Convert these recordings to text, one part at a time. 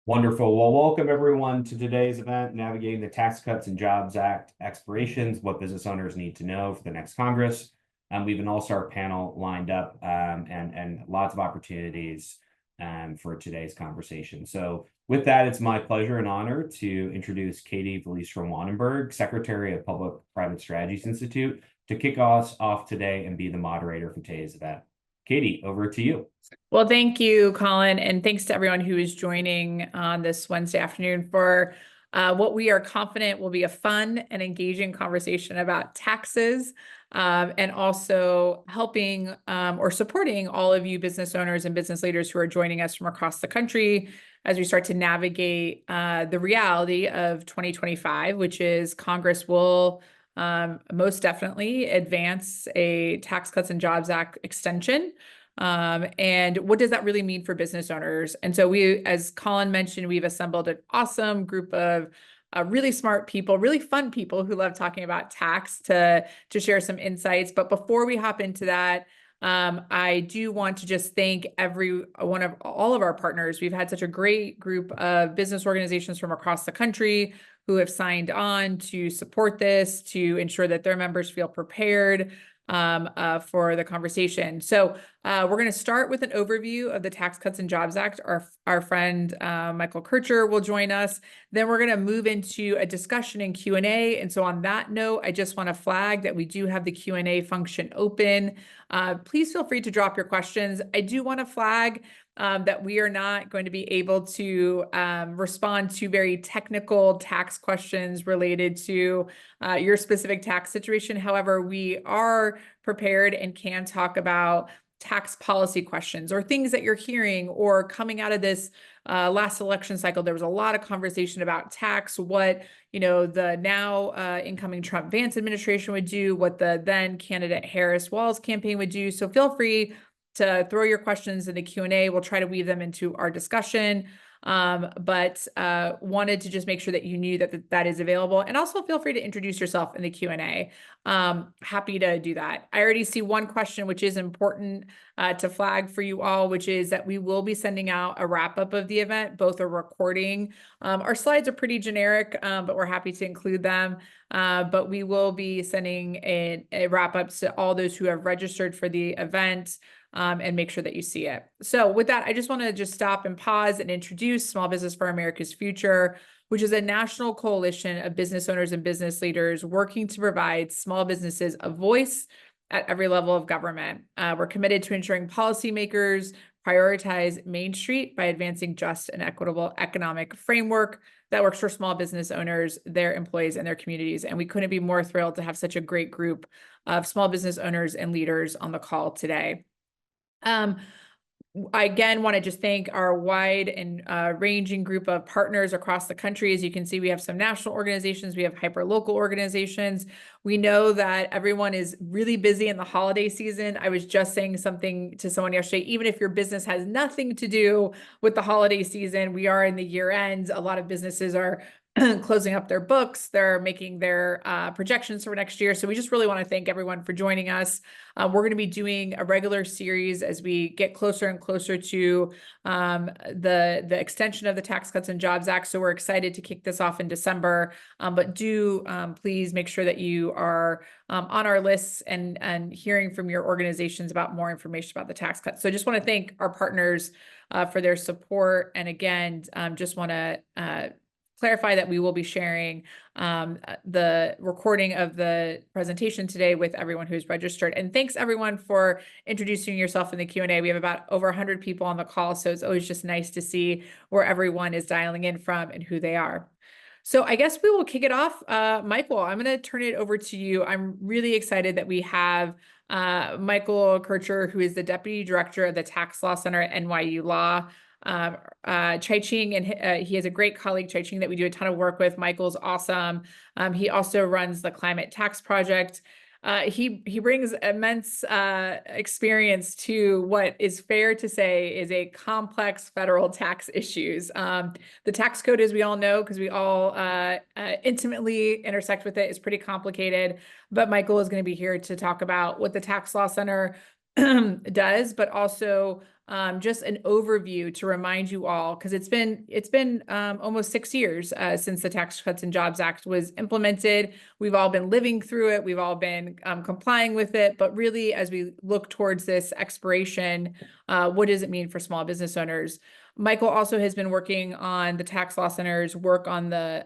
Wonderful. Well, welcome everyone to today's event, Navigating the Tax Cuts and Jobs Act Expirations, what business owners need to know for the next Congress. We have an all-star panel lined up and lots of opportunities for today's conversation. So with that, it's my pleasure and honor to introduce Katie Vliestra-Wannenberg, Secretary of Public-Private Strategies Institute, to kick us off today and be the moderator for today's event. Katie, over to you. Well, thank you, Colin, and thanks to everyone who is joining on this Wednesday afternoon for what we are confident will be a fun and engaging conversation about taxes, and also helping or supporting all of you business owners and business leaders who are joining us from across the country as we start to navigate the reality of 2025, which is Congress will most definitely advance a Tax Cuts and Jobs Act extension. And what does that really mean for business owners? And so we, as Colin mentioned, we've assembled an awesome group of really smart people, really fun people who love talking about tax to share some insights. But before we hop into that, I do want to just thank all of our partners. We've had such a great group of business organizations from across the country who have signed on to support this, to ensure that their members feel prepared for the conversation. So we're going to start with an overview of the Tax Cuts and Jobs Act. Our friend Michael Kircher will join us. Then we're going to move into a discussion and Q&A. And so on that note, I just want to flag that we do have the Q&A function open. Please feel free to drop your questions. I do want to flag that we are not going to be able to respond to very technical tax questions related to your specific tax situation. However, we are prepared and can talk about tax policy questions or things that you're hearing or coming out of this last election cycle. There was a lot of conversation about tax, what the now incoming Trump-Vance administration would do, what the then candidate Harris-Walz campaign would do. So feel free to throw your questions in the Q&A. We'll try to weave them into our discussion. But wanted to just make sure that you knew that is available. And also feel free to introduce yourself in the Q&A. Happy to do that. I already see one question, which is important to flag for you all, which is that we will be sending out a wrap-up of the event, both a recording. Our slides are pretty generic, but we're happy to include them. But we will be sending a wrap-up to all those who have registered for the event. And make sure that you see it. So with that, I just want to stop and pause and introduce Small Business for America's Future, which is a national coalition of business owners and business leaders working to provide small businesses a voice at every level of government. We're committed to ensuring policymakers prioritize Main Street by advancing just and equitable economic framework that works for small business owners, their employees, and their communities. And we couldn't be more thrilled to have such a great group of small business owners and leaders on the call today. I again want to just thank our wide and ranging group of partners across the country. As you can see, we have some national organizations, we have hyper-local organizations. We know that everyone is really busy in the holiday season. I was just saying something to someone yesterday, even if your business has nothing to do with the holiday season, we are in the year end. A lot of businesses are closing up their books. They're making their projections for next year. So we just really want to thank everyone for joining us. We're going to be doing a regular series as we get closer and closer to the extension of the Tax Cuts and Jobs Act. So we're excited to kick this off in December. But do please make sure that you are on our lists and hearing from your organizations about more information about the tax cuts. So I just want to thank our partners for their support. And again, just want to clarify that we will be sharing the recording of the presentation today with everyone who's registered. And thanks everyone for introducing yourself in the Q&A. We have about over 100 people on the call, so it's always just nice to see where everyone is dialing in from and who they are. So I guess we will kick it off. Michael, I'm going to turn it over to you. I'm really excited that we have Michael Kircher, who is the Deputy Director of the Tax Law Center at NYU Law. Chai Ching, and he has a great colleague, Chai Ching, that we do a ton of work with. Michael's awesome. He also runs the Climate Tax Project. He brings immense experience to what is fair to say is a complex federal tax issues. The tax code, as we all know, because we all intimately intersect with it, is pretty complicated. But Michael is going to be here to talk about what the Tax Law Center does, but also just an overview to remind you all, because it's been almost 6 years since the Tax Cuts and Jobs Act was implemented. We've all been living through it. We've all been complying with it. But really, as we look towards this expiration, what does it mean for small business owners? Michael also has been working on the tax law center's work on the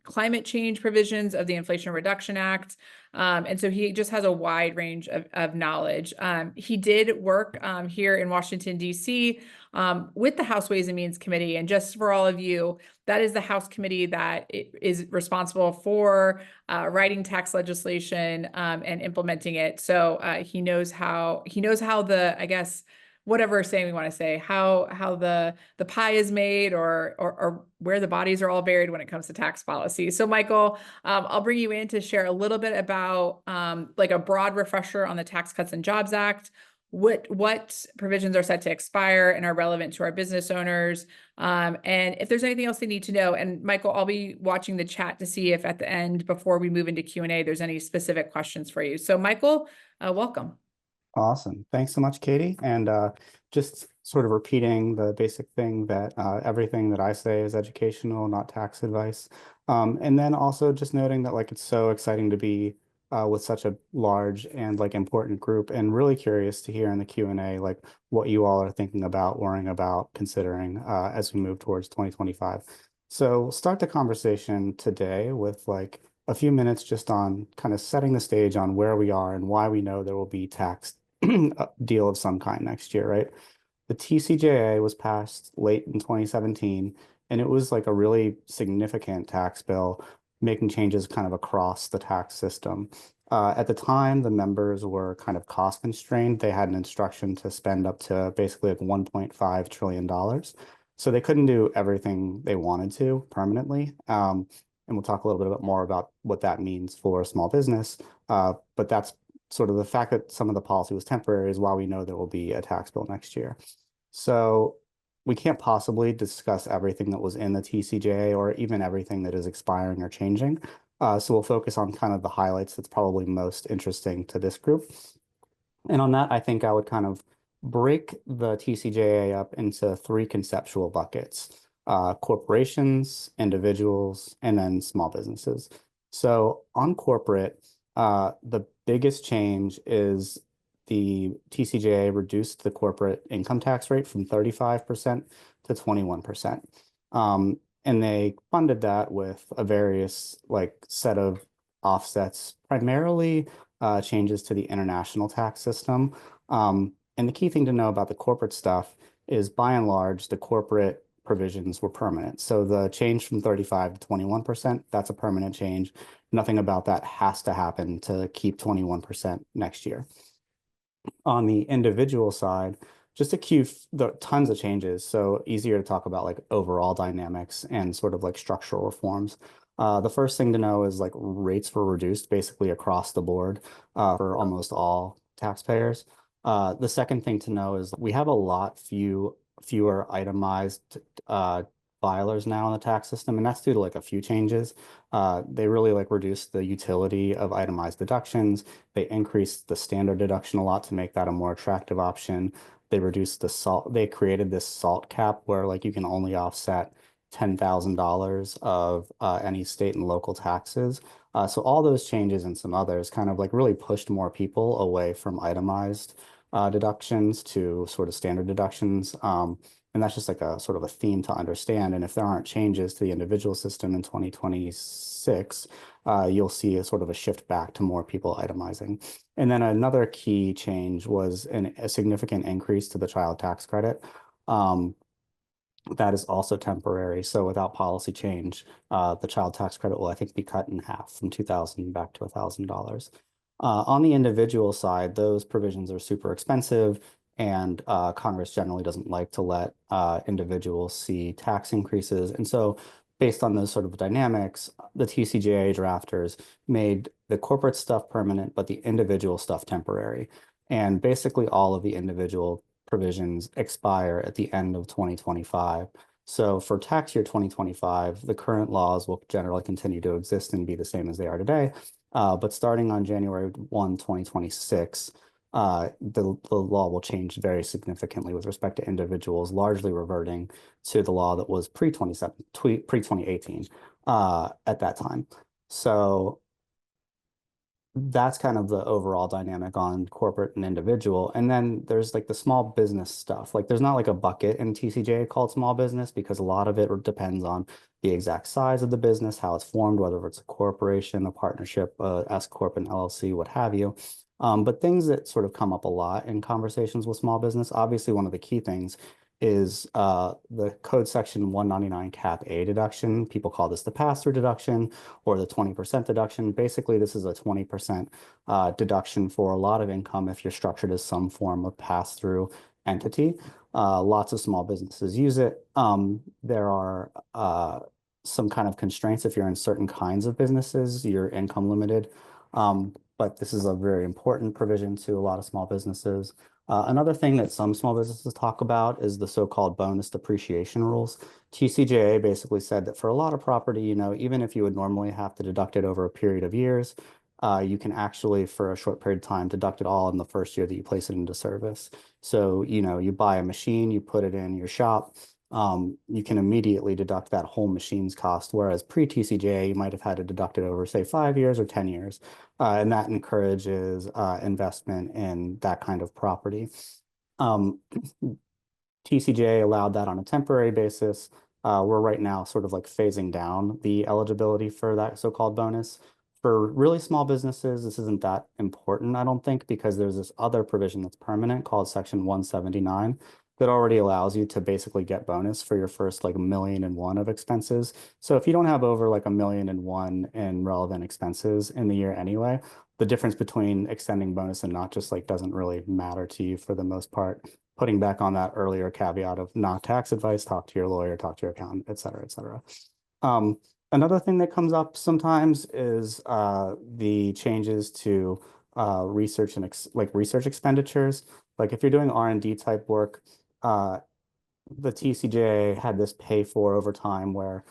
climate change provisions of the Inflation Reduction Act. And so he just has a wide range of knowledge. He did work here in Washington, D.C. With the House Ways and Means Committee. And just for all of you, that is the House committee that is responsible for writing tax legislation and implementing it. So he knows how the, I guess, whatever saying we want to say, how the pie is made, or where the bodies are all buried when it comes to tax policy. So Michael, I'll bring you in to share a little bit about like a broad refresher on the Tax Cuts and Jobs Act, what provisions are set to expire and are relevant to our business owners, and if there's anything else they need to know. And Michael, I'll be watching the chat to see if at the end, before we move into Q&A, there's any specific questions for you. So Michael, welcome. Awesome. Thanks so much, Katie. And just sort of repeating the basic thing that everything that I say is educational, not tax advice. And then also just noting that like it's so exciting to be with such a large and like important group, and really curious to hear in the Q&A like what you all are thinking about, worrying about, considering as we move towards 2025. So we'll start the conversation today with like a few minutes just on kind of setting the stage on where we are and why we know there will be tax a deal of some kind next year, right? The TCJA was passed late in 2017, and it was like a really significant tax bill, making changes kind of across the tax system. At the time, the members were kind of cost constrained. They had an instruction to spend up to basically like $1.5 trillion. So they couldn't do everything they wanted to permanently. And we'll talk a little bit more about what that means for small business. But that's sort of the fact that some of the policy was temporary is why we know there will be a tax bill next year. So we can't possibly discuss everything that was in the TCJA or even everything that is expiring or changing. So we'll focus on kind of the highlights that's probably most interesting to this group. And on that, I think I would kind of break the TCJA up into three conceptual buckets: corporations, individuals, and then small businesses. So on corporate, the biggest change is the TCJA reduced the corporate income tax rate from 35% to 21%. And they funded that with a various like set of offsets, primarily changes to the international tax system. And the key thing to know about the corporate stuff is, by and large, the corporate provisions were permanent. So the change from 35 to 21%, that's a permanent change. Nothing about that has to happen to keep 21% next year. On the individual side, just tons of changes. So easier to talk about like overall dynamics and sort of like structural reforms. The first thing to know is like rates were reduced basically across the board for almost all taxpayers. The second thing to know is we have a lot fewer itemized filers now in the tax system, and that's due to like a few changes. They really like reduced the utility of itemized deductions. They increased the standard deduction a lot to make that a more attractive option. They reduced the SALT. They created this SALT cap where like you can only offset $10,000 of any state and local taxes. So all those changes and some others kind of like really pushed more people away from itemized deductions to sort of standard deductions. And that's just like a sort of a theme to understand. And if there aren't changes to the individual system in 2026, you'll see a sort of a shift back to more people itemizing. And then another key change was a significant increase to the child tax credit. That is also temporary. So without policy change, the child tax credit will, I think, be cut in half from $2,000 back to $1,000. On the individual side, those provisions are super expensive, and Congress generally doesn't like to let individuals see tax increases. And so based on those sort of dynamics, the TCJA drafters made the corporate stuff permanent, but the individual stuff temporary. And basically all of the individual provisions expire at the end of 2025. So for tax year 2025, the current laws will generally continue to exist and be the same as they are today. But starting on January 1, 2026, the law will change very significantly with respect to individuals, largely reverting to the law that was pre-2018 at that time. So that's kind of the overall dynamic on corporate and individual. And then there's like the small business stuff. Like there's not like a bucket in TCJA called small business because a lot of it depends on the exact size of the business, how it's formed, whether it's a corporation, a partnership, S corp, an LLC, what have you. But things that sort of come up a lot in conversations with small business, obviously one of the key things is the code section 199 cap A deduction. People call this the pass-through deduction or the 20% deduction. Basically, this is a 20% deduction for a lot of income if you're structured as some form of pass-through entity. Lots of small businesses use it. There are some kind of constraints if you're in certain kinds of businesses, you're income limited. But this is a very important provision to a lot of small businesses. Another thing that some small businesses talk about is the so-called bonus depreciation rules. TCJA basically said that for a lot of property, you know, even if you would normally have to deduct it over a period of years, you can actually, for a short period of time, deduct it all in the first year that you place it into service. So, you know, you buy a machine, you put it in your shop, you can immediately deduct that whole machine's cost, whereas pre-TCJA, you might have had to deduct it over, say, 5 years or 10 years. And that encourages investment in that kind of property. TCJA allowed that on a temporary basis. We're right now sort of like phasing down the eligibility for that so-called bonus. For really small businesses, this isn't that important, I don't think, because there's this other provision that's permanent called Section 179 that already allows you to basically get bonus for your first like $1,000,001 of expenses. So if you don't have over like $1,000,001 in relevant expenses in the year anyway, the difference between extending bonus and not just like doesn't really matter to you for the most part. Putting back on that earlier caveat of not tax advice, talk to your lawyer, talk to your accountant, et cetera, et cetera. Another thing that comes up sometimes is the changes to research and research expenditures. Like if you're doing R&D type work, the TCJA had this pay for over time where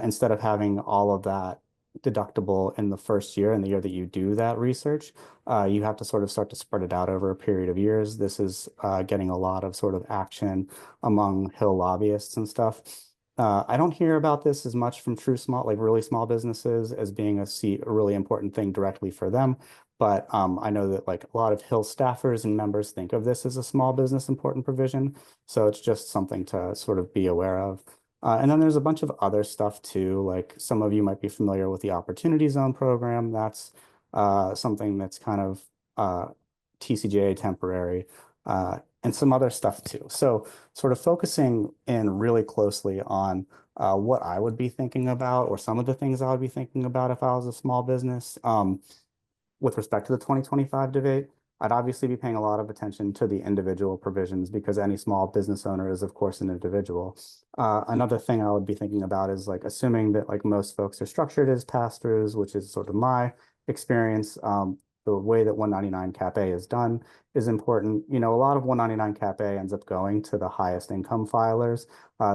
instead of having all of that deductible in the first year, in the year that you do that research, you have to sort of start to spread it out over a period of years. This is getting a lot of sort of action among Hill lobbyists and stuff. I don't hear about this as much from true small, like really small businesses as being a really important thing directly for them. But I know that like a lot of Hill staffers and members think of this as a small business important provision. So it's just something to sort of be aware of. And then there's a bunch of other stuff too, like some of you might be familiar with the Opportunity Zone program. That's something that's kind of TCJA temporary and some other stuff too. So sort of focusing in really closely on what I would be thinking about or some of the things I would be thinking about if I was a small business. With respect to the 2025 debate, I'd obviously be paying a lot of attention to the individual provisions because any small business owner is, of course, an individual. Another thing I would be thinking about is like assuming that like most folks are structured as pass-throughs, which is sort of my experience. The way that 199 cap A is done is important. You know, a lot of 199 cap A ends up going to the highest income filers.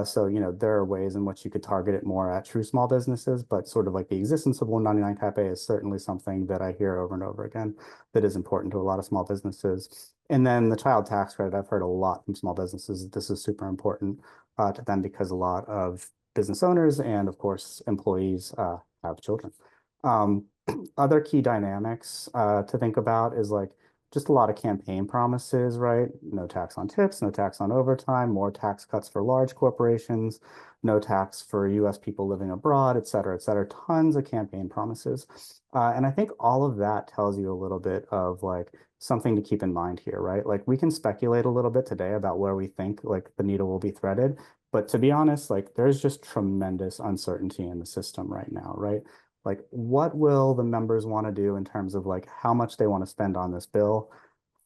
So, you know, there are ways in which you could target it more at true small businesses, but sort of like the existence of 199 cap A is certainly something that I hear over and over again that is important to a lot of small businesses. And then the child tax credit, I've heard a lot from small businesses. This is super important to them because a lot of business owners and of course employees have children. Other key dynamics to think about is like just a lot of campaign promises, right? No tax on tips, no tax on overtime, more tax cuts for large corporations, no tax for US people living abroad, et cetera, tons of campaign promises. And I think all of that tells you a little bit of like something to keep in mind here, right? Like we can speculate a little bit today about where we think like the needle will be threaded. But to be honest, like there's just tremendous uncertainty in the system right now, right? Like what will the members want to do in terms of like how much they want to spend on this bill,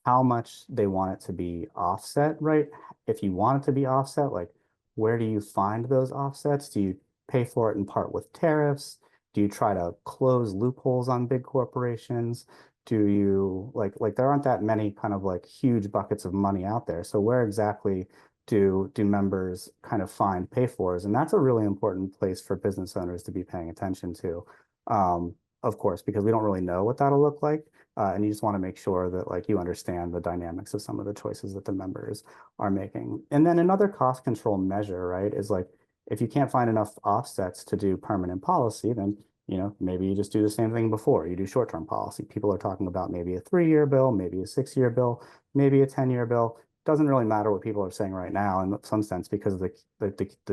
how much they want it to be offset, right? If you want it to be offset, like where do you find those offsets? Do you pay for it in part with tariffs? Do you try to close loopholes on big corporations? Do you like there aren't that many kind of like huge buckets of money out there. So where exactly do members kind of find pay fors? And that's a really important place for business owners to be paying attention to. of course, because we don't really know what that'll look like. And you just want to make sure that like you understand the dynamics of some of the choices that the members are making. And then another cost control measure, right, is like if you can't find enough offsets to do permanent policy, then maybe you just do the same thing before. You do short-term policy. People are talking about maybe a 3-year bill, maybe a 6-year bill, maybe a 10-year bill. Doesn't really matter what people are saying right now in some sense, because the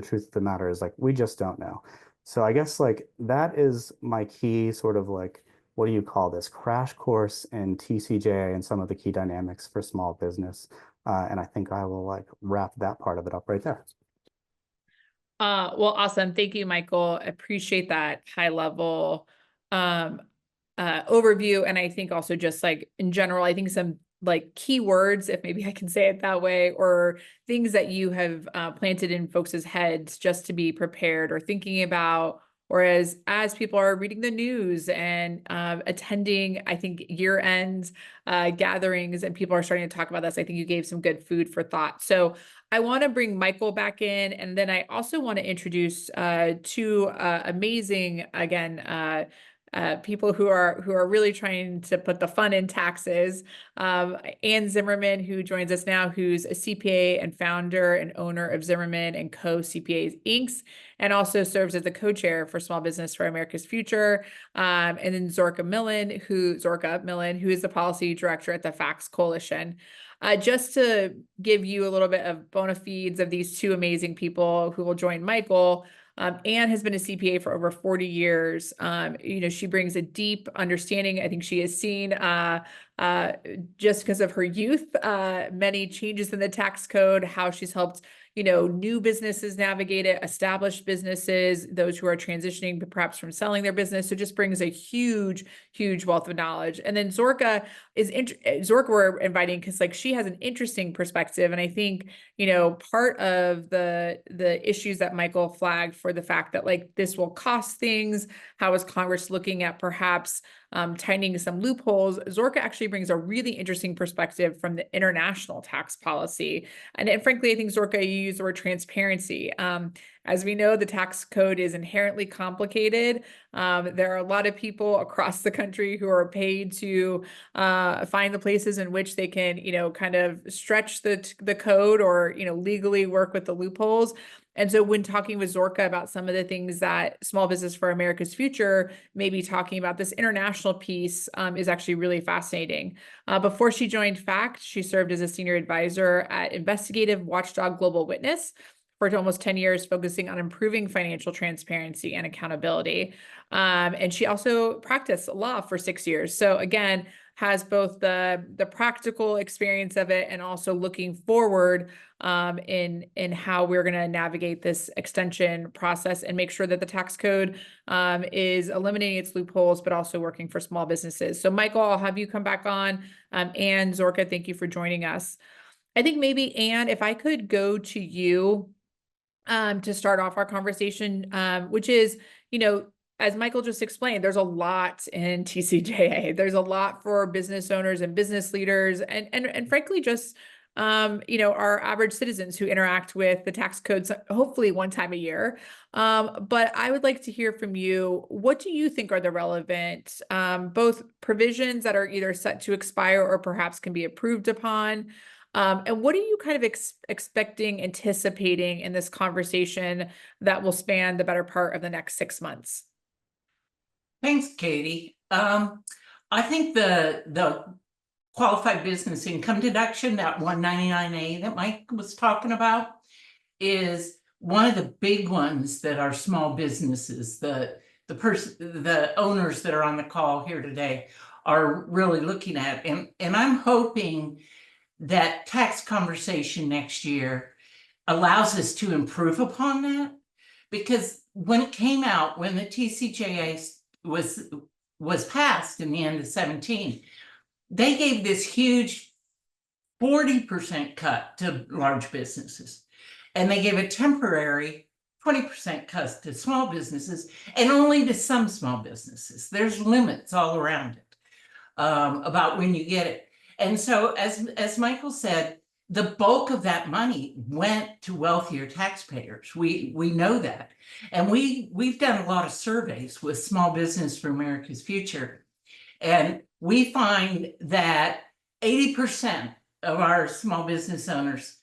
truth of the matter is like we just don't know. So I guess like that is my key sort of like, what do you call this, crash course in TCJA and some of the key dynamics for small business. And I think I will like wrap that part of it up right there. Well, awesome. Thank you, Michael. Appreciate that high level overview. And I think also just like in general, I think some like keywords, if maybe I can say it that way, or things that you have planted in folks' heads just to be prepared or thinking about. Whereas as people are reading the news and attending, I think, year-end gatherings, and people are starting to talk about this, I think you gave some good food for thought. So I want to bring Michael back in, and then I also want to introduce two amazing, again, people who are really trying to put the fun in taxes. Ann Zimmerman, who joins us now, who's a CPA and founder and owner of Zimmerman and Co. CPAs Inc., and also serves as the co-chair for Small Business for America's Future. And then Zorka Millen, who is the policy director at the Facts Coalition. Just to give you a little bit of bona fides of these two amazing people who will join Michael. Anne has been a CPA for over 40 years. She brings a deep understanding. I think she has seen, just because of her youth, many changes in the tax code, how she's helped new businesses navigate it, established businesses, those who are transitioning perhaps from selling their business. So just brings a huge, huge wealth of knowledge. And then Zorka we're inviting because like she has an interesting perspective. And I think, part of the issues that Michael flagged for the fact that like this will cost things, how is Congress looking at perhaps tightening some loopholes? Zorka actually brings a really interesting perspective from the international tax policy. And frankly, I think Zorka, you use the word transparency. As we know, the tax code is inherently complicated. There are a lot of people across the country who are paid to find the places in which they can, kind of stretch the code or, legally work with the loopholes. And so when talking with Zorka about some of the things that Small Business for America's Future may be talking about, this international piece is actually really fascinating. Before she joined FACT, she served as a senior advisor at investigative watchdog Global Witness for almost 10 years, focusing on improving financial transparency and accountability. And she also practiced law for 6 years. So again, has both the practical experience of it and also looking forward in how we're going to navigate this extension process and make sure that the tax code is eliminating its loopholes, but also working for small businesses. So Michael, I'll have you come back on. And Zorka, thank you for joining us. I think maybe, Anne, if I could go to you to start off our conversation, which is, as Michael just explained, there's a lot in TCJA. There's a lot for business owners and business leaders and frankly, just, our average citizens who interact with the tax codes, hopefully one time a year. But I would like to hear from you. What do you think are the relevant, both provisions that are either set to expire or perhaps can be approved upon? And what are you kind of anticipating in this conversation that will span the better part of the next 6 months? Thanks, Katie. I think the qualified business income deduction, that 199A that Mike was talking about, is one of the big ones that our small businesses, the owners that are on the call here today, are really looking at. And I'm hoping that tax conversation next year allows us to improve upon that, because when it came out, when the TCJA was passed in the end of 17, they gave this huge 40% cut to large businesses, and they gave a temporary 20% cut to small businesses, and only to some small businesses. There's limits all around it about when you get it. And so as Michael said, the bulk of that money went to wealthier taxpayers. We know that. And we've done a lot of surveys with Small Business for America's Future. And we find that 80% of our small business owners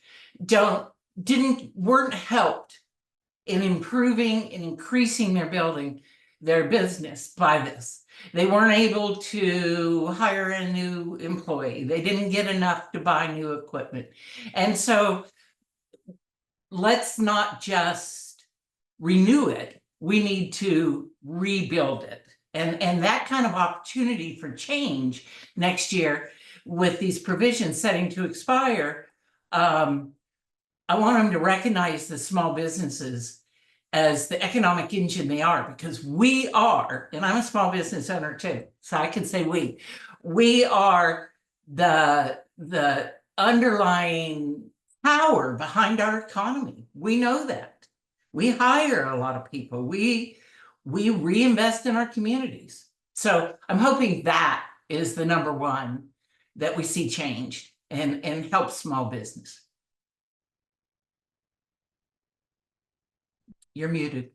weren't helped in improving and increasing their business by this. They weren't able to hire a new employee. They didn't get enough to buy new equipment. And so let's not just renew it. We need to rebuild it. And that kind of opportunity for change next year with these provisions setting to expire, I want them to recognize the small businesses as the economic engine they are, because we are, and I'm a small business owner too, so I can say we are the underlying power behind our economy. We know that. We hire a lot of people. We reinvest in our communities. So I'm hoping that is the number one that we see changed and help small business. You're muted.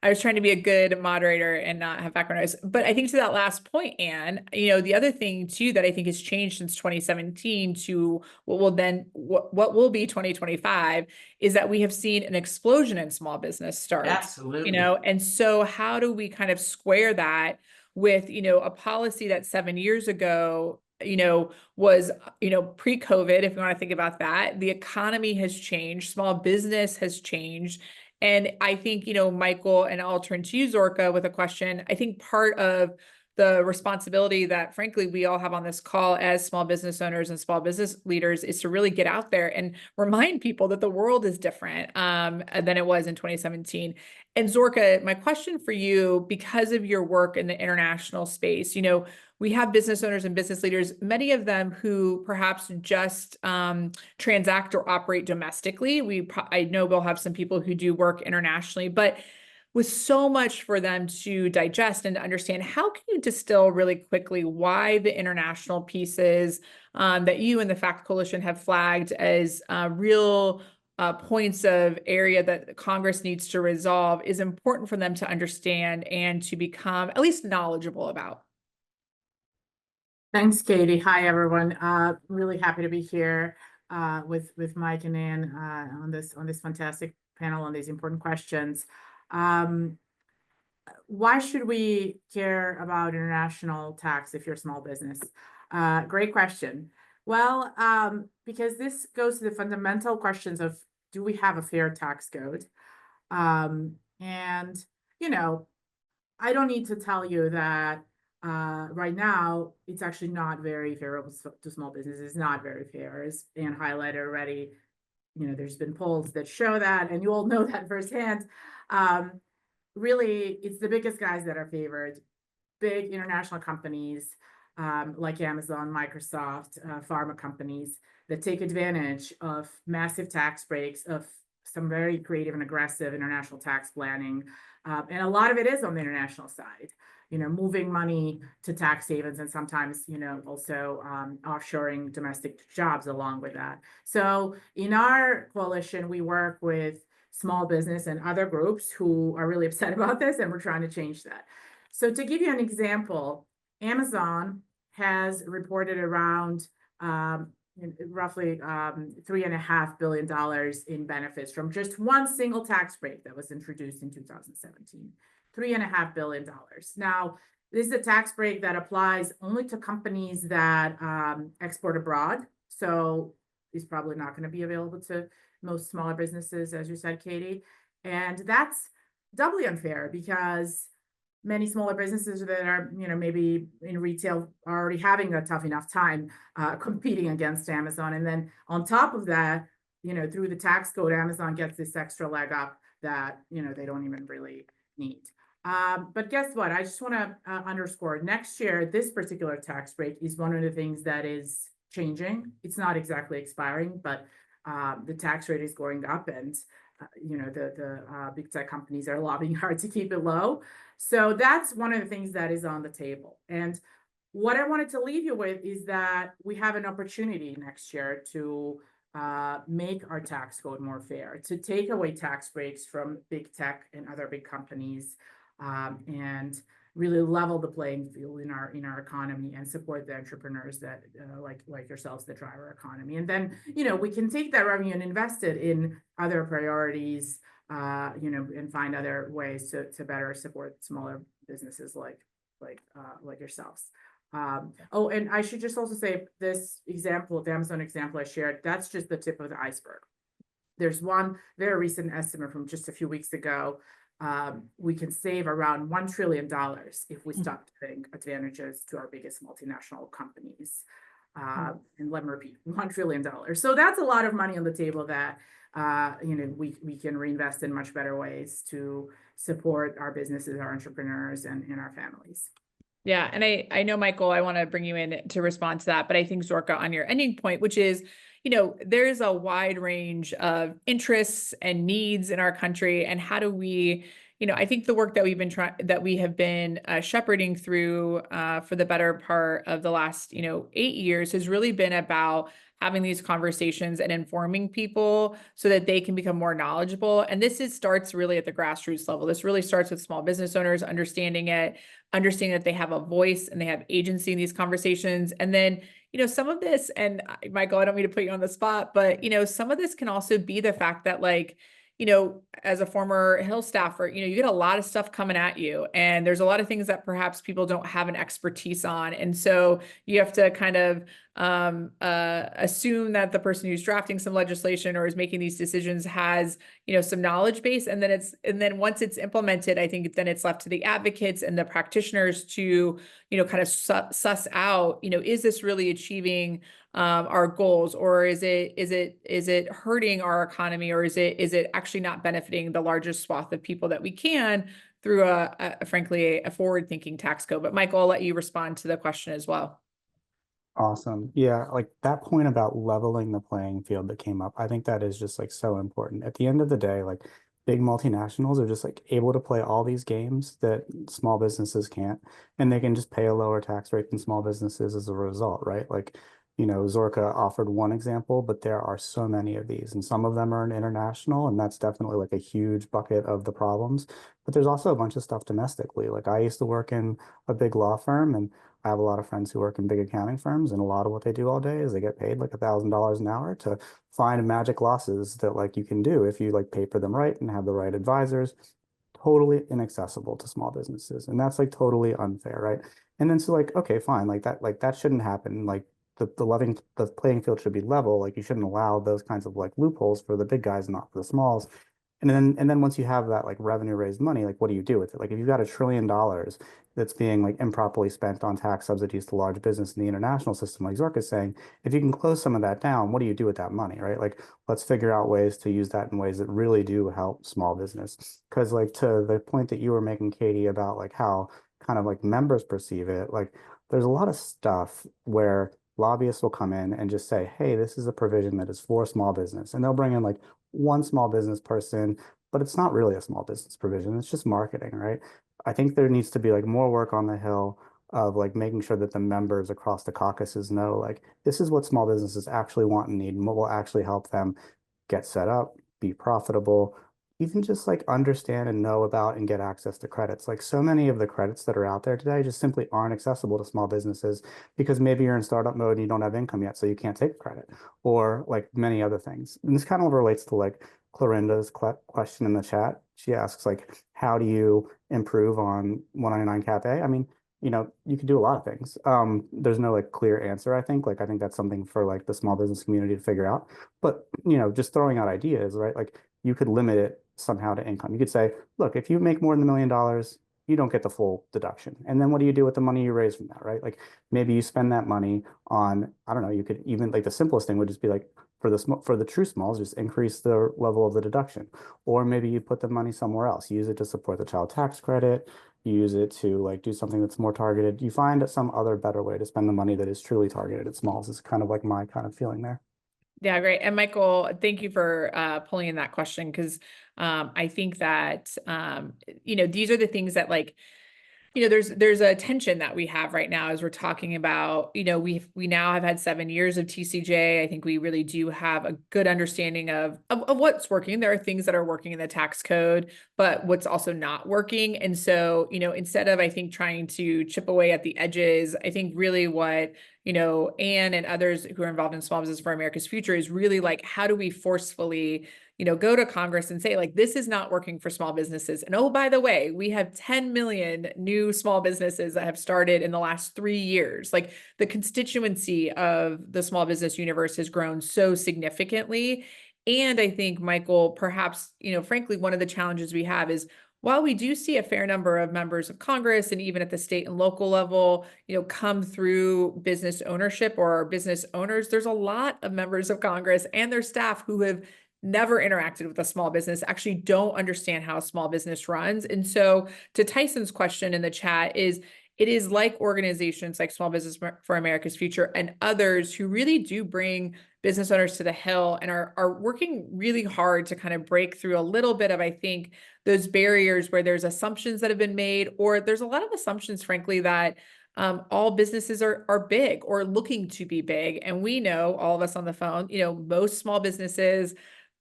I was trying to be a good moderator and not have background noise. But I think to that last point, Anne, you know, the other thing too that I think has changed since 2017 to what will be 2025 is that we have seen an explosion in small business starts. Absolutely. You know, and so how do we kind of square that with, you know, a policy that 7 years ago, you know, was, you know, pre-COVID, if you want to think about that, the economy has changed, small business has changed. And I think, you know, Michael, and I'll turn to you, Zorka, with a question. I think part of the responsibility that, frankly, we all have on this call as small business owners and small business leaders is to really get out there and remind people that the world is different than it was in 2017. And Zorka, my question for you, because of your work in the international space, you know, we have business owners and business leaders, many of them who perhaps just transact or operate domestically. I know we'll have some people who do work internationally, but with so much for them to digest and to understand, how can you distill really quickly why the international pieces that you and the FACT Coalition have flagged as real points of area that Congress needs to resolve is important for them to understand and to become at least knowledgeable about? Thanks, Katie. Hi, everyone. Really happy to be here with Mike and Ann on this fantastic panel on these important questions. Why should we care about international tax if you're a small business? Great question. Well, because this goes to the fundamental questions of, do we have a fair tax code? And, you know, I don't need to tell you that right now, it's actually not very favorable to small businesses. It's not very fair, as Anne highlighted already. You know, there's been polls that show that, and you all know that firsthand. Really, it's the biggest guys that are favored. Big international companies like Amazon, Microsoft, pharma companies that take advantage of massive tax breaks, of some very creative and aggressive international tax planning. And a lot of it is on the international side, you know, moving money to tax havens and sometimes, you know, also offshoring domestic jobs along with that. So in our coalition, we work with small business and other groups who are really upset about this, and we're trying to change that. So to give you an example, Amazon has reported around roughly $3.5 billion in benefits from just one single tax break that was introduced in 2017. $3.5 billion. Now, this is a tax break that applies only to companies that export abroad. So it's probably not going to be available to most smaller businesses, as you said, Katie. And that's doubly unfair because many smaller businesses that are, you know, maybe in retail are already having a tough enough time competing against Amazon. And then on top of that, you know, through the tax code, Amazon gets this extra leg up that, you know, they don't even really need. But guess what? I just want to underscore, next year, this particular tax break is one of the things that is changing. It's not exactly expiring, but the tax rate is going up, and you know, the big tech companies are lobbying hard to keep it low. So that's one of the things that is on the table. And what I wanted to leave you with is that we have an opportunity next year to make our tax code more fair, to take away tax breaks from big tech and other big companies, and really level the playing field in our economy and support the entrepreneurs that like yourselves that drive our economy. And then, you know, we can take that revenue and invest it in other priorities, you know, and find other ways to better support smaller businesses like yourselves. Oh, and I should just also say this example, the Amazon example I shared, that's just the tip of the iceberg. There's one very recent estimate from just a few weeks ago. We can save around $1 trillion if we stop giving advantages to our biggest multinational companies. And let me repeat, $1 trillion. So that's a lot of money on the table that you know, we can reinvest in much better ways to support our businesses, our entrepreneurs, and our families. Yeah. And I know, Michael, I want to bring you in to respond to that, but I think Zorka, on your ending point, which is, you know, there's a wide range of interests and needs in our country. And how do we, you know, I think the work that we have been shepherding through for the better part of the last, you know, 8 years has really been about having these conversations and informing people so that they can become more knowledgeable. And starts really at the grassroots level. This really starts with small business owners understanding that they have a voice and they have agency in these conversations. And then, you know, some of this, and Michael, I don't mean to put you on the spot, but, you know, some of this can also be the fact that, like, you know, as a former Hill staffer, you know, you get a lot of stuff coming at you, and there's a lot of things that perhaps people don't have an expertise on. And so you have to kind of assume that the person who's drafting some legislation or is making these decisions has, you know, some knowledge base. And then once it's implemented, I think then it's left to the advocates and the practitioners to, you know, kind of suss out, you know, is this really achieving our goals, or is it hurting our economy, or is it actually not benefiting the largest swath of people that we can through frankly a forward-thinking tax code? But Michael, I'll let you respond to the question as well. Awesome. Yeah, like that point about leveling the playing field that came up, I think that is just like so important. At the end of the day, like big multinationals are just like able to play all these games that small businesses can't, and they can just pay a lower tax rate than small businesses as a result, right? Like, you know, Zorka offered one example, but there are so many of these, and some of them are international, and that's definitely like a huge bucket of the problems. But there's also a bunch of stuff domestically. Like I used to work in a big law firm, and I have a lot of friends who work in big accounting firms, and a lot of what they do all day is they get paid like $1,000 an hour to find magic losses that like you can do if you like paper them right and have the right advisors. Totally inaccessible to small businesses, and that's like totally unfair, right? And then so like, okay, fine, like that shouldn't happen. Like the playing field should be level. Like you shouldn't allow those kinds of like loopholes for the big guys, not for the smalls. And then once you have that like revenue raised money, like what do you do with it? Like if you've got $1 trillion that's being like improperly spent on tax subsidies to large business in the international system, like Zork is saying, if you can close some of that down, what do you do with that money, right? Like let's figure out ways to use that in ways that really do help small business. Because like to the point that you were making, Katie, about like how kind of like members perceive it, like there's a lot of stuff where lobbyists will come in and just say, hey, this is a provision that is for small business. And they'll bring in like one small business person, but it's not really a small business provision. It's just marketing, right? I think there needs to be like more work on the Hill of like making sure that the members across the caucuses know like this is what small businesses actually want and need and what will actually help them get set up, be profitable, even just like understand and know about and get access to credits. Like so many of the credits that are out there today just simply aren't accessible to small businesses because maybe you're in startup mode and you don't have income yet, so you can't take credit, or like many other things. And this kind of relates to like Clarinda's question in the chat. She asks like, how do you improve on 199 Cap A? I mean, you know, you could do a lot of things. There's no like clear answer, I think. Like, I think that's something for like the small business community to figure out. But, you know, just throwing out ideas, right? Like you could limit it somehow to income. You could say, look, if you make more than $1 million, you don't get the full deduction. And then what do you do with the money you raise from that, right? Like maybe you spend that money on, I don't know, you could even like the simplest thing would just be like for the true smalls, just increase the level of the deduction. Or maybe you put the money somewhere else, use it to support the child tax credit, use it to like do something that's more targeted. You find some other better way to spend the money that is truly targeted at smalls is kind of like my kind of feeling there. Yeah, great. And Michael, thank you for pulling in that question, because I think that, you know, these are the things that like there's a tension that we have right now as we're talking about, we now have had 7 years of TCJA. I think we really do have a good understanding of what's working. There are things that are working in the tax code, but what's also not working. And so, instead of, I think, trying to chip away at the edges, I think really what, Anne and others who are involved in Small Business for America's Future is really like, how do we forcefully go to Congress and say, like, this is not working for small businesses. And oh, by the way, we have 10 million new small businesses that have started in the last 3 years. Like, the constituency of the small business universe has grown so significantly. And I think, Michael, perhaps, frankly, one of the challenges we have is, while we do see a fair number of members of Congress and even at the state and local level, come through business ownership or business owners, there's a lot of members of Congress and their staff who have never interacted with a small business, actually don't understand how a small business runs. And so, to Tyson's question in the chat, it is like organizations like Small Business for America's Future and others who really do bring business owners to the Hill and are working really hard to kind of break through a little bit of, I think, those barriers where there's assumptions that have been made, or there's a lot of assumptions, frankly, that all businesses are big or looking to be big. And we know, all of us on the phone, most small businesses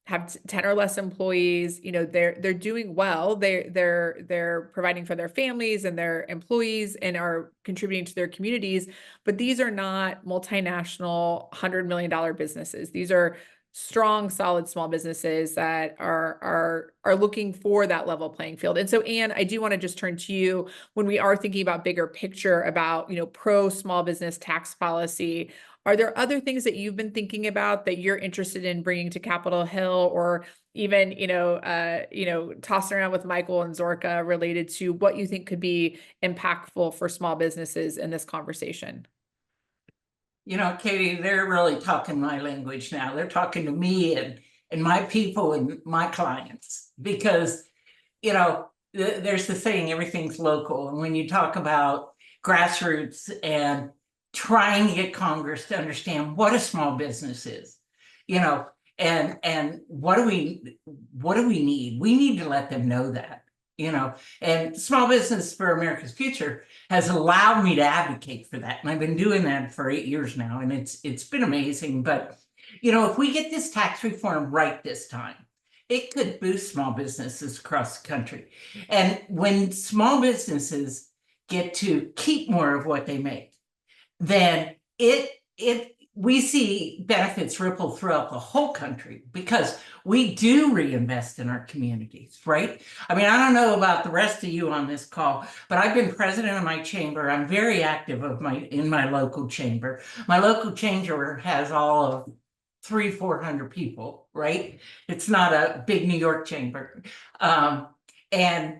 have 10 or less employees, they're doing well. They're providing for their families and their employees and are contributing to their communities. But these are not multinational $100 million businesses. These are strong, solid small businesses that are looking for that level playing field. And so, Anne, I do want to just turn to you when we are thinking about bigger picture about, pro small business tax policy. Are there other things that you've been thinking about that you're interested in bringing to Capitol Hill, or even, tossing around with Michael and Zorka related to what you think could be impactful for small businesses in this conversation? Katie, they're really talking my language now. They're talking to me and my people and my clients, because, there's the saying, everything's local. And when you talk about grassroots and trying to get Congress to understand what a small business is, and what do we need? We need to let them know that, and Small Business for America's Future has allowed me to advocate for that. And I've been doing that for 8 years now, and it's been amazing. But, if we get this tax reform right this time, it could boost small businesses across the country. And when small businesses get to keep more of what they make, then we see benefits ripple throughout the whole country, because we do reinvest in our communities, right? I mean, I don't know about the rest of you on this call, but I've been president of my chamber. I'm very active in my local chamber. My local chamber has all of 300-400 people, right? It's not a big New York chamber. And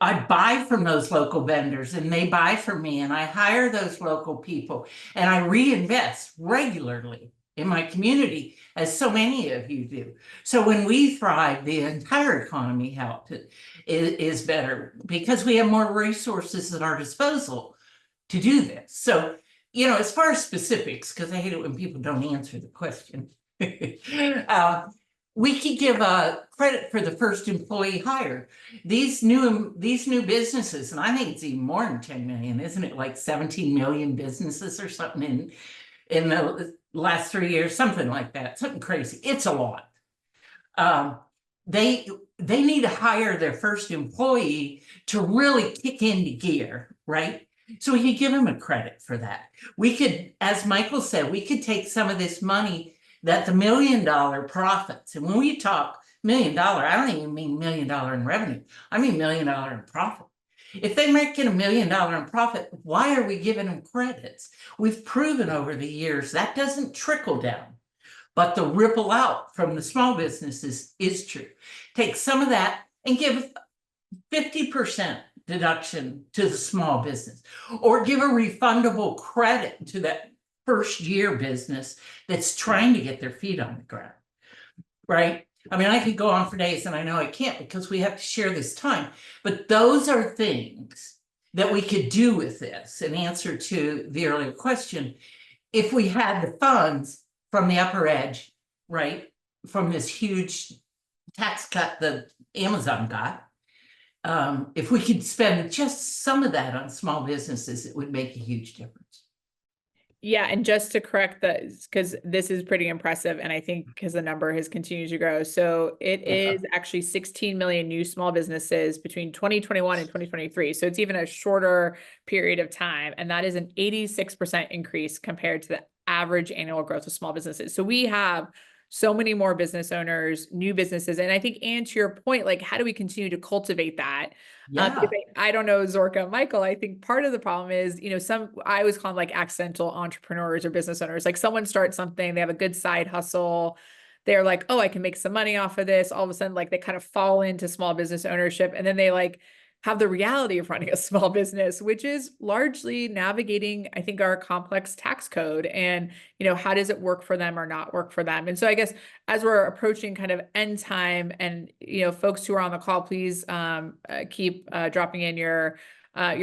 I buy from those local vendors, and they buy from me, and I hire those local people, and I reinvest regularly in my community, as so many of you do. So when we thrive, the entire economy is better, because we have more resources at our disposal to do this. So, as far as specifics, because I hate it when people don't answer the question, we could give credit for the first employee hire. These new businesses, and I think it's even more than 10 million, isn't it? Like 17 million businesses or something in the last 3 years, something like that, something crazy. It's a lot. They need to hire their first employee to really kick into gear, right? So we could give them a credit for that. We could, as Michael said, we could take some of this money that the $1 million profits, and when we talk $1 million, I don't even mean $1 million in revenue. I mean $1 million in profit. If they make it $1 million in profit, why are we giving them credits? We've proven over the years that doesn't trickle down, but the ripple out from the small businesses is true. Take some of that and give 50% deduction to the small business, or give a refundable credit to that first year business that's trying to get their feet on the ground, right? I mean, I could go on for days, and I know I can't because we have to share this time, but those are things that we could do with this. In answer to the earlier question, if we had the funds from the upper edge, right, from this huge tax cut that Amazon got, if we could spend just some of that on small businesses, it would make a huge difference. Yeah, and just to correct this, because this is pretty impressive, and I think because the number has continued to grow. So it is actually 16 million new small businesses between 2021 and 2023. So it's even a shorter period of time. And that is an 86% increase compared to the average annual growth of small businesses. So we have so many more business owners, new businesses. And I think, and to your point, like, how do we continue to cultivate that? Yeah. I don't know, Zorka, Michael, I think part of the problem is, I always call them like accidental entrepreneurs or business owners. Like someone starts something, they have a good side hustle. They're like, oh, I can make some money off of this. All of a sudden, like they kind of fall into small business ownership. And then they like have the reality of running a small business, which is largely navigating, I think, our complex tax code and, how does it work for them or not work for them? And so I guess as we're approaching kind of end time and, folks who are on the call, please keep dropping in your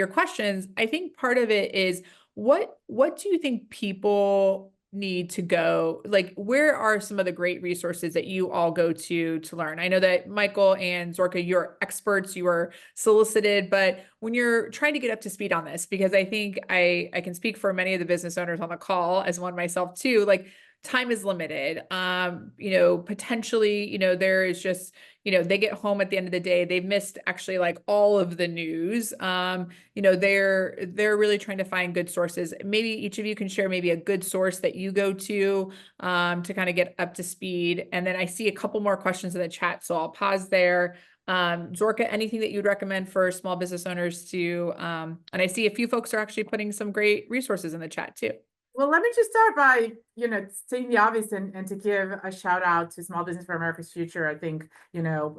questions. I think part of it is what do you think people need to go, like, where are some of the great resources that you all go to learn? I know that Michael and Zorka, you're experts, you are solicited, but when you're trying to get up to speed on this, because I think I can speak for many of the business owners on the call, as one myself too, like time is limited. Potentially, there is just, they get home at the end of the day, they've missed actually like all of the news. They're really trying to find good sources. Maybe each of you can share maybe a good source that you go to kind of get up to speed. And then I see a couple more questions in the chat, so I'll pause there. Zorka, anything that you'd recommend for small business owners to, and I see a few folks are actually putting some great resources in the chat too. Well, let me just start by, stating the obvious and to give a shout out to Small Business for America's Future. I think,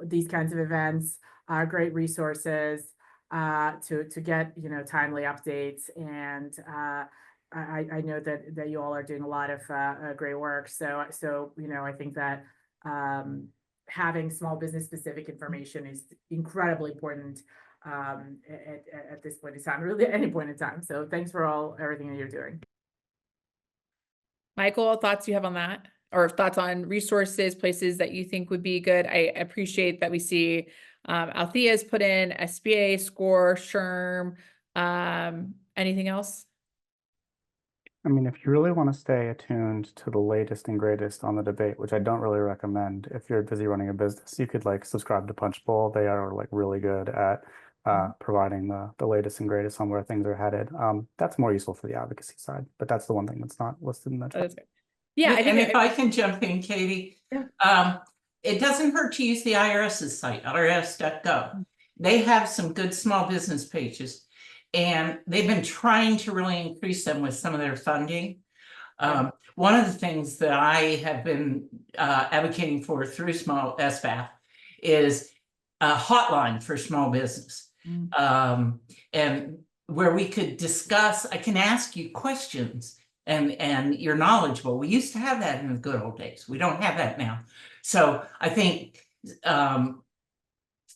these kinds of events are great resources to get, timely updates. And I know that you all are doing a lot of great work. So, I think that having small business specific information is incredibly important at this point in time, really at any point in time. So thanks for everything that you're doing. Michael, thoughts you have on that, or thoughts on resources, places that you think would be good? I appreciate that we see Althea's put in SBA, SCORE, SHRM. Anything else? I mean, if you really want to stay attuned to the latest and greatest on the debate, which I don't really recommend if you're busy running a business, you could like subscribe to Punchbowl. They are like really good at providing the latest and greatest on where things are headed. That's more useful for the advocacy side, but that's the one thing that's not listed in the chat. Yeah, I think if I can jump in, Katie, it doesn't hurt to use the IRS's site, irs.gov. They have some good small business pages, and they've been trying to really increase them with some of their funding. One of the things that I have been advocating for through small SBAF is a hotline for small business. And where we could discuss, I can ask you questions and you're knowledgeable. We used to have that in the good old days. We don't have that now. So I think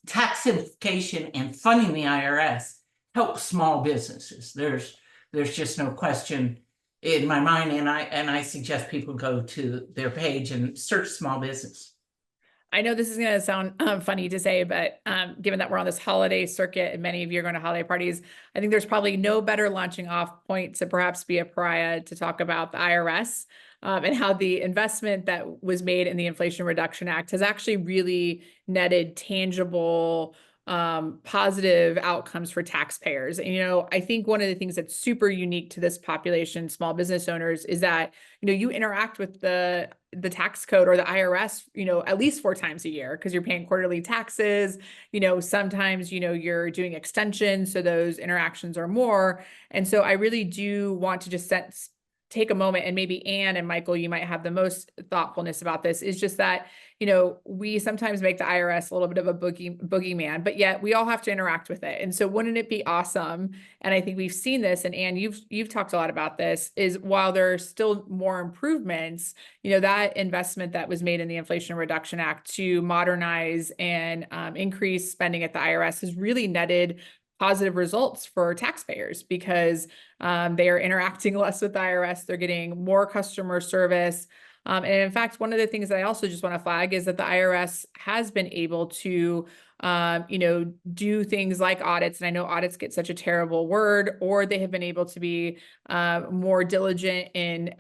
tax simplification and funding the IRS helps small businesses. There's just no question in my mind, and I suggest people go to their page and search small business. I know this is going to sound funny to say, but given that we're on this holiday circuit and many of you are going to holiday parties, I think there's probably no better launching off point to perhaps be a pariah to talk about the IRS and how the investment that was made in the Inflation Reduction Act has actually really netted tangible positive outcomes for taxpayers. And, I think one of the things that's super unique to this population, small business owners, is that, you interact with the tax code or the IRS, at least 4 times a year, because you're paying quarterly taxes. Sometimes, you're doing extensions, so those interactions are more. And so I really do want to just take a moment, and maybe Anne and Michael, you might have the most thoughtfulness about this, is just that, we sometimes make the IRS a little bit of a boogeyman, but yet we all have to interact with it. And so wouldn't it be awesome? And I think we've seen this, and Anne, you've talked a lot about this, is while there are still more improvements, that investment that was made in the Inflation Reduction Act to modernize and increase spending at the IRS has really netted positive results for taxpayers, because they are interacting less with the IRS. They're getting more customer service. And in fact, one of the things that I also just want to flag is that the IRS has been able to do things like audits. And I know audits get such a terrible word, or they have been able to be more diligent in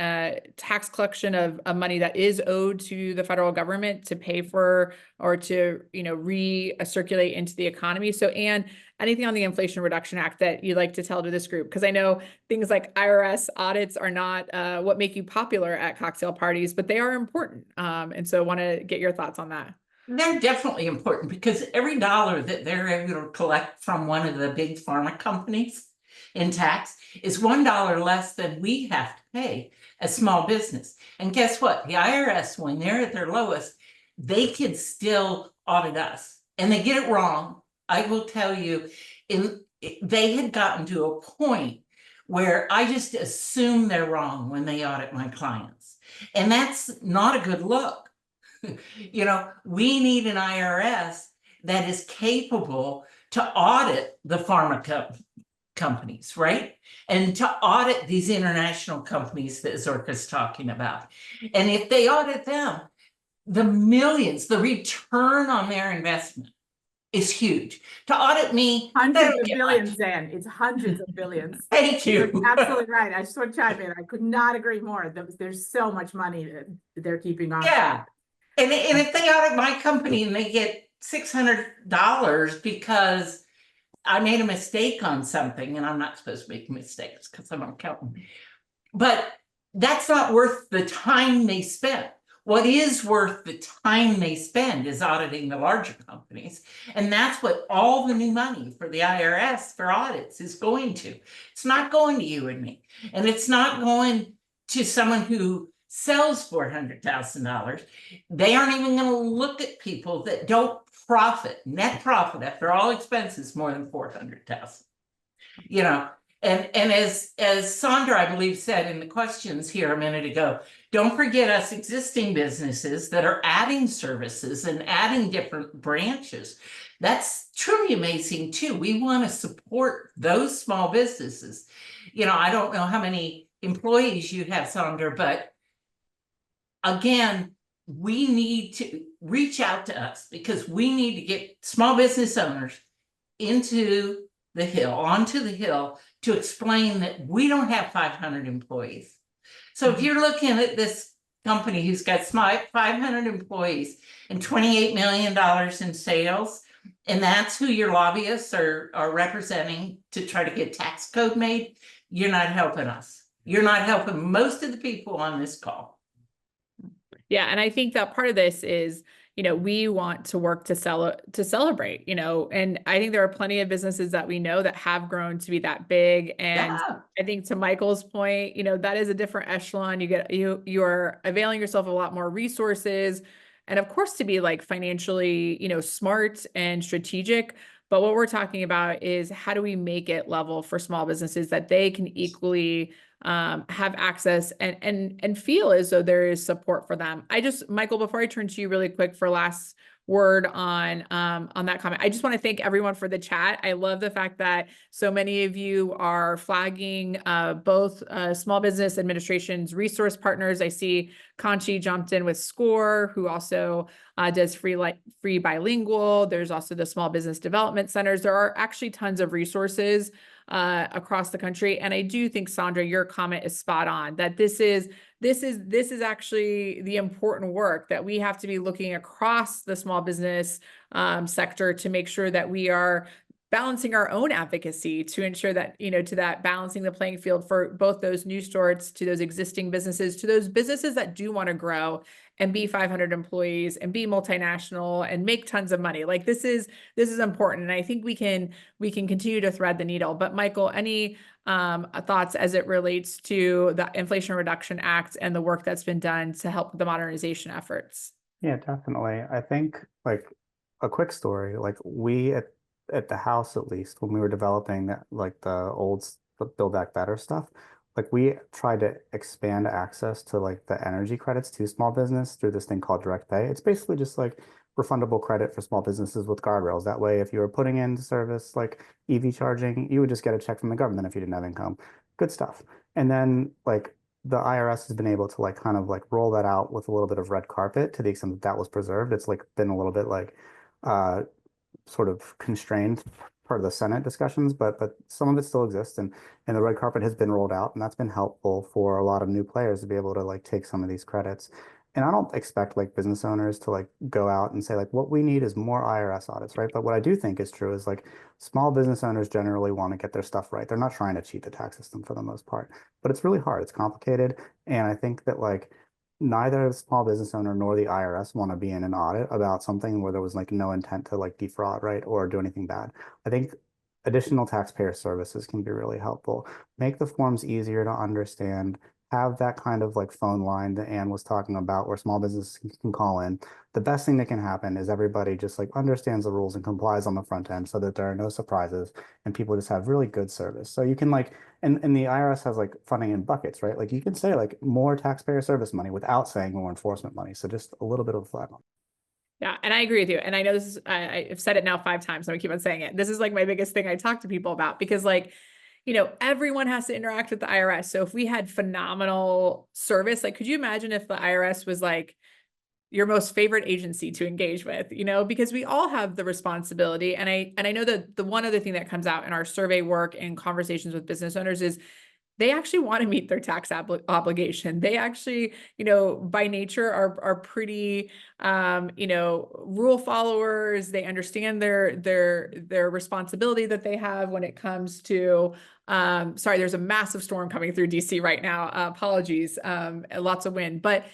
tax collection of money that is owed to the federal government to pay for or to, recirculate into the economy. So, Anne, anything on the Inflation Reduction Act that you'd like to tell to this group? Because I know things like IRS audits are not what make you popular at cocktail parties, but they are important. And so I want to get your thoughts on that. They're definitely important because every dollar that they're able to collect from one of the big pharma companies in tax is $1 less than we have to pay as small business. And guess what? The IRS, when they're at their lowest, they can still audit us. And they get it wrong. I will tell you, they had gotten to a point where I just assume they're wrong when they audit my clients. And that's not a good look. We need an IRS that is capable to audit the pharma companies, right? And to audit these international companies that Zorka's talking about. And if they audit them, the millions, the return on their investment is huge. To audit me, Hundreds of billions, Ann. It's hundreds of billions. Thank you. You're absolutely right. I just want to chime in. I could not agree more. There's so much money that they're keeping on. Yeah. And if they audit my company and they get $600 because I made a mistake on something, and I'm not supposed to make mistakes because I'm an accountant, but that's not worth the time they spent. What is worth the time they spend is auditing the larger companies. And that's what all the new money for the IRS for audits is going to. It's not going to you and me. And it's not going to someone who sells $400,000. They aren't even going to look at people that don't net profit after all expenses more than $400,000. And as Sandra, I believe, said in the questions here a minute ago, don't forget us existing businesses that are adding services and adding different branches. That's truly amazing too. We want to support those small businesses. I don't know how many employees you have, Sandra, but again, we need to reach out to us because we need to get small business owners onto the hill to explain that we don't have 500 employees. So if you're looking at this company who's got 500 employees and $28 million in sales, and that's who your lobbyists are representing to try to get tax code made, you're not helping us. You're not helping most of the people on this call. Yeah, and I think that part of this is, we want to work to celebrate, and I think there are plenty of businesses that we know that have grown to be that big. And Yeah. I think to Michael's point, that is a different echelon. You are availing yourself of a lot more resources, and of course to be like financially, smart and strategic. But what we're talking about is how do we make it level for small businesses that they can equally have access and feel as though there is support for them. Michael, before I turn to you really quick for last word on that comment, I just want to thank everyone for the chat. I love the fact that so many of you are flagging both Small Business Administration's resource partners. I see Conchi jumped in with SCORE, who also does free bilingual. There's also the Small Business Development Centers. There are actually tons of resources across the country. And I do think, Sandra, your comment is spot on, that this is actually the important work that we have to be looking across the small business sector to make sure that we are balancing our own advocacy to ensure that, to that balancing the playing field for both those new starts, to those existing businesses, to those businesses that do want to grow and be 500 employees and be multinational and make tons of money. Like this is important. And I think we can continue to thread the needle. But Michael, any thoughts as it relates to the Inflation Reduction Act and the work that's been done to help the modernization efforts? Yeah, definitely. I think like a quick story, like we at the house, at least when we were developing that, like the old Build Back Better stuff, like we tried to expand access to like the energy credits to small business through this thing called direct pay. It's basically just like refundable credit for small businesses with guardrails. That way, if you were putting into service like EV charging, you would just get a check from the government if you didn't have income. Good stuff. And then like the IRS has been able to like kind of like roll that out with a little bit of red carpet to the extent that that was preserved. It's like been a little bit like sort of constrained part of the Senate discussions, but some of it still exists, and the red carpet has been rolled out, and that's been helpful for a lot of new players to be able to like take some of these credits. And I don't expect like business owners to like go out and say like what we need is more IRS audits, right? But what I do think is true is like small business owners generally want to get their stuff right. They're not trying to cheat the tax system for the most part, but it's really hard. It's complicated, and I think that like neither the small business owner nor the IRS want to be in an audit about something where there was like no intent to like defraud, right, or do anything bad. I think additional taxpayer services can be really helpful. Make the forms easier to understand. Have that kind of like phone line that Anne was talking about where small businesses can call in. The best thing that can happen is everybody just like understands the rules and complies on the front end so that there are no surprises and people just have really good service. So you can like, and the IRS has like funding in buckets, right? Like you can say like more taxpayer service money without saying more enforcement money. So just a little bit of a flag on. Yeah, and I agree with you. And I know this is, I've said it now 5 times, so I keep on saying it. This is like my biggest thing I talk to people about, because like, you know, everyone has to interact with the IRS. So if we had phenomenal service, like, could you imagine if the IRS was like your most favorite agency to engage with, you know, because we all have the responsibility. And I know that the one other thing that comes out in our survey work and conversations with business owners is they actually want to meet their tax obligation. They actually, you know, by nature are pretty, you know, rule followers. They understand their responsibility that they have when it comes to, sorry, there's a massive storm coming through DC right now. Apologies, lots of wind, but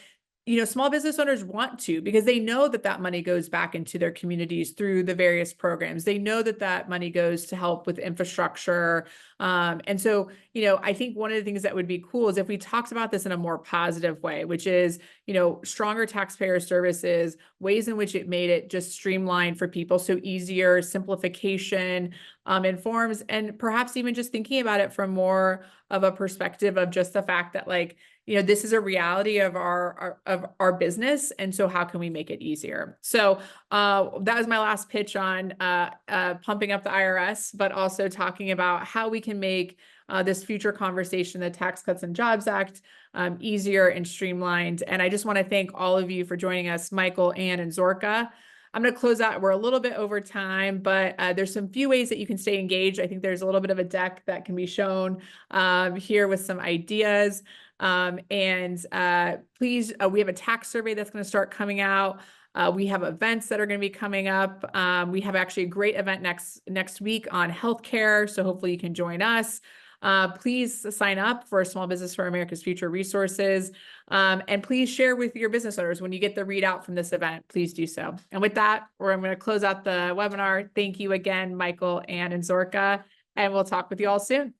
you know, small business owners want to, because they know that that money goes back into their communities through the various programs. They know that that money goes to help with infrastructure. And so, you know, I think one of the things that would be cool is if we talked about this in a more positive way, which is, you know, stronger taxpayer services, ways in which it made it just streamlined for people. So easier, simplification, in forms, and perhaps even just thinking about it from more of a perspective of just the fact that like, you know, this is a reality of our business. And so how can we make it easier? So that was my last pitch on pumping up the IRS, but also talking about how we can make this future conversation, the Tax Cuts and Jobs Act, easier and streamlined. And I just want to thank all of you for joining us, Michael, Ann, and Zorka. I'm going to close out. We're a little bit over time, but there's some few ways that you can stay engaged. I think there's a little bit of a deck that can be shown here with some ideas. Please, we have a tax survey that's going to start coming out. We have events that are going to be coming up. We have actually a great event next week on healthcare. So hopefully you can join us. Please sign up for Small Business for America's Future Resources. And please share with your business owners when you get the readout from this event, please do so. And with that, I'm going to close out the webinar. Thank you again, Michael, Ann, and Zorka, and we'll talk with you all soon.